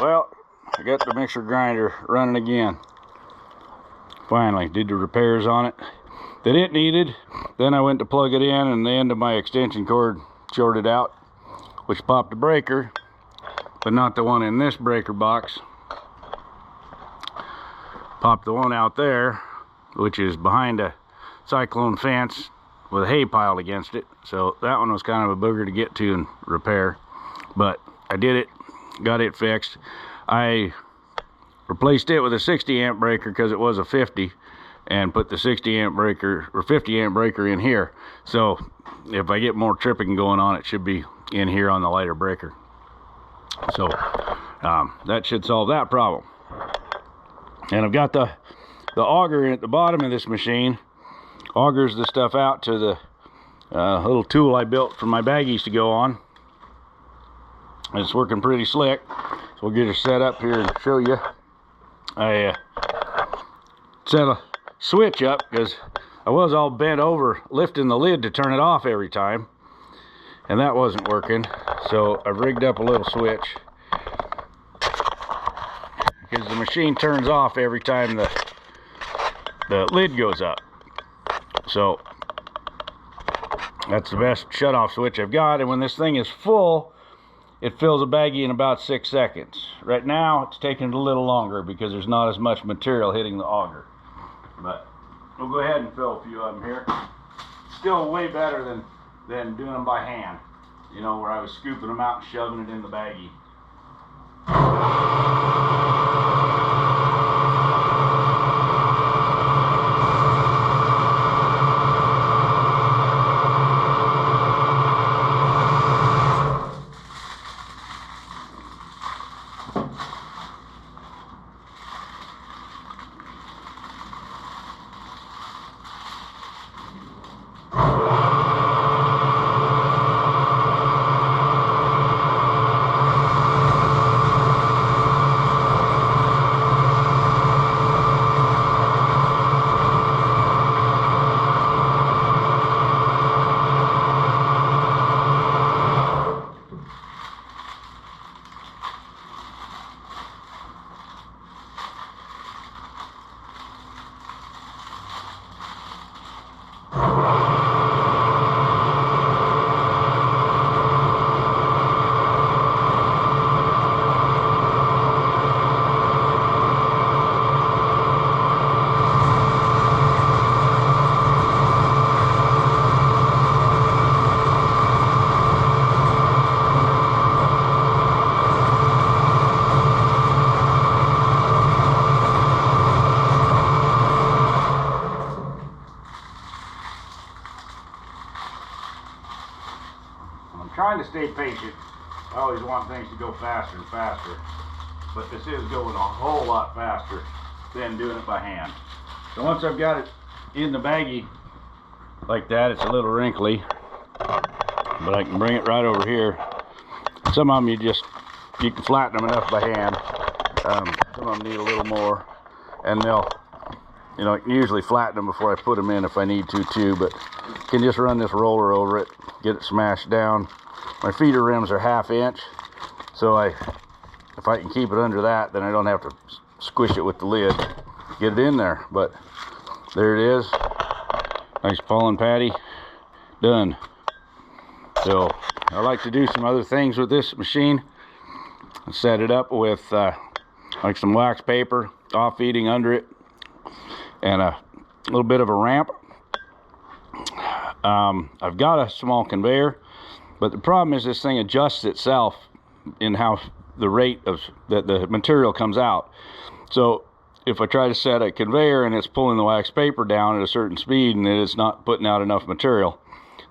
Well, I got the mixer grinder running again. Finally, did the repairs on it that it needed. Then I went to plug it in and the end of my extension cord shorted out, which popped the breaker, but not the one in this breaker box. Popped the one out there, which is behind a cyclone fence with hay piled against it. So that one was kind of a booger to get to and repair, but I did it, got it fixed. I replaced it with a 60 amp breaker because it was a 50, and put the 60 amp breaker or 50 amp breaker in here. So if I get more tripping going on, it should be in here on the lighter breaker. So that should solve that problem. And I've got the auger in at the bottom of this machine. Augers the stuff out to the little tool I built for my baggies to go on. And it's working pretty slick. So we'll get her set up here and show you. I set a switch up because I was all bent over lifting the lid to turn it off every time, and that wasn't working. So I've rigged up a little switch because the machine turns off every time the lid goes up. So that's the best shut-off switch I've got. And when this thing is full, it fills a baggie in about 6 seconds. Right now, it's taking a little longer because there's not as much material hitting the auger. But we'll go ahead and fill a few of them here. Still way better than doing them by hand. You know, where I was scooping them out and shoving it in the baggie. Trying to stay patient. I always want things to go faster and faster, but this is going a whole lot faster than doing it by hand. So once I've got it in the baggie like that, it's a little wrinkly, but I can bring it right over here. Some of them you can flatten them enough by hand. Some of them need a little more, and they'll, you know, I can usually flatten them before I put them in if I need to too, but you can just run this roller over it, get it smashed down. My feeder rims are 1/2 inch, so if I can keep it under that, then I don't have to squish it with the lid, get it in there. But there it is, nice pollen patty, done. So I like to do some other things with this machine. I set it up with like some wax paper, off feeding under it, and a little bit of a ramp. I've got a small conveyor, but the problem is this thing adjusts itself in how the rate of that the material comes out. So if I try to set a conveyor and it's pulling the wax paper down at a certain speed and it's not putting out enough material,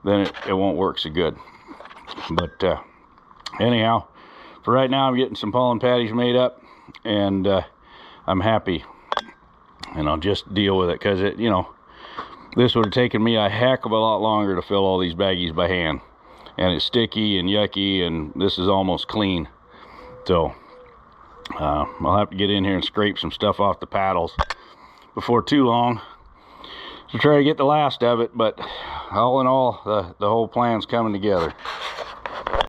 then it won't work so good. But anyhow, for right now I'm getting some pollen patties made up, and I'm happy, and I'll just deal with it, because you know, this would have taken me a heck of a lot longer to fill all these baggies by hand, and it's sticky and yucky, and this is almost clean. So I'll have to get in here and scrape some stuff off the paddles before too long to try to get the last of it. But all in all, the whole plan's coming together.